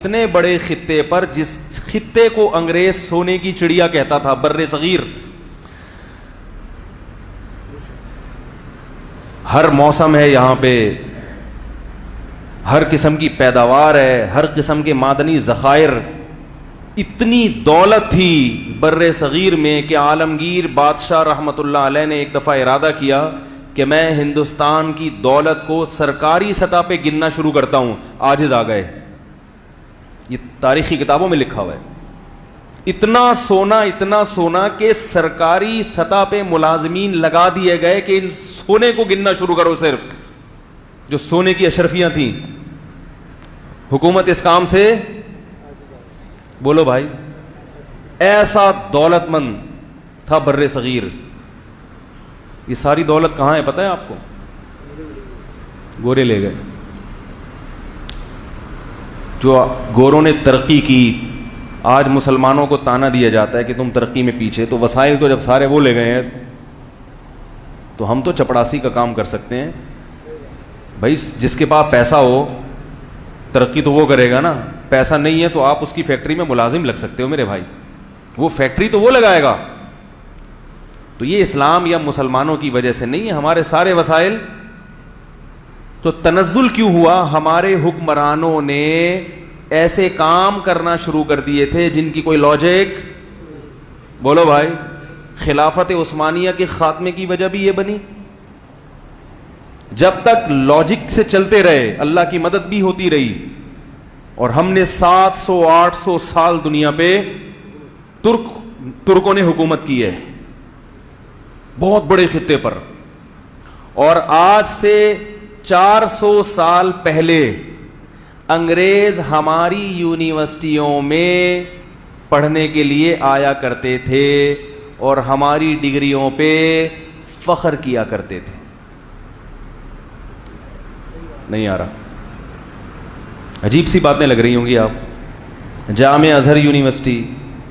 اتنے بڑے خطے پر جس خطے کو انگریز سونے کی چڑیا کہتا تھا، بر صغیر، ہر موسم ہے یہاں پہ، ہر قسم کی پیداوار ہے، ہر قسم کے معدنی ذخائر، اتنی دولت تھی بر صغیر میں کہ عالمگیر بادشاہ رحمت اللہ علیہ نے ایک دفعہ ارادہ کیا کہ میں ہندوستان کی دولت کو سرکاری سطح پہ گننا شروع کرتا ہوں. عاجز آ گئے. یہ تاریخی کتابوں میں لکھا ہوا ہے. اتنا سونا کہ سرکاری سطح پہ ملازمین لگا دیے گئے کہ ان سونے کو گننا شروع کرو. صرف جو سونے کی اشرفیاں تھیں، حکومت اس کام سے، بولو بھائی، ایسا دولت مند تھا بر صغیر. یہ ساری دولت کہاں ہے پتہ ہے آپ کو؟ گورے لے گئے. جو گوروں نے ترقی کی، آج مسلمانوں کو تانا دیا جاتا ہے کہ تم ترقی میں پیچھے، تو وسائل تو جب سارے وہ لے گئے ہیں تو ہم تو چپڑاسی کا کام کر سکتے ہیں. بھائی جس کے پاس پیسہ ہو ترقی تو وہ کرے گا نا. پیسہ نہیں ہے تو آپ اس کی فیکٹری میں ملازم لگ سکتے ہو میرے بھائی، وہ فیکٹری تو وہ لگائے گا. تو یہ اسلام یا مسلمانوں کی وجہ سے نہیں ہے، ہمارے سارے وسائل. تو تنزل کیوں ہوا؟ ہمارے حکمرانوں نے ایسے کام کرنا شروع کر دیے تھے جن کی کوئی لاجک، بولو بھائی. خلافت عثمانیہ کے خاتمے کی وجہ بھی یہ بنی. جب تک لاجک سے چلتے رہے اللہ کی مدد بھی ہوتی رہی. اور ہم نے 700-800 سال دنیا پہ ترکوں نے حکومت کی ہے، بہت بڑے خطے پر. اور آج سے 400 سال پہلے انگریز ہماری یونیورسٹیوں میں پڑھنے کے لیے آیا کرتے تھے اور ہماری ڈگریوں پہ فخر کیا کرتے تھے. نہیں آ رہا؟ عجیب سی باتیں لگ رہی ہوں گی آپ. جامع ازہر یونیورسٹی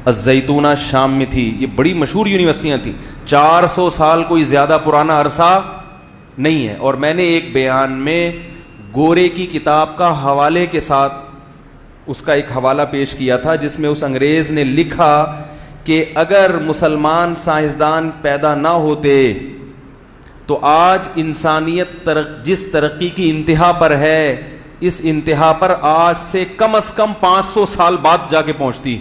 الزیتونہ شام میں تھی. یہ بڑی مشہور یونیورسٹیاں تھیں. 400 سال کوئی زیادہ پرانا عرصہ نہیں ہے. اور میں نے ایک بیان میں گورے کی کتاب کا حوالے کے ساتھ اس کا ایک حوالہ پیش کیا تھا، جس میں اس انگریز نے لکھا کہ اگر مسلمان سائنسدان پیدا نہ ہوتے تو آج انسانیت جس ترقی کی انتہا پر ہے، اس انتہا پر آج سے کم از کم 500 سال بعد جا کے پہنچتی.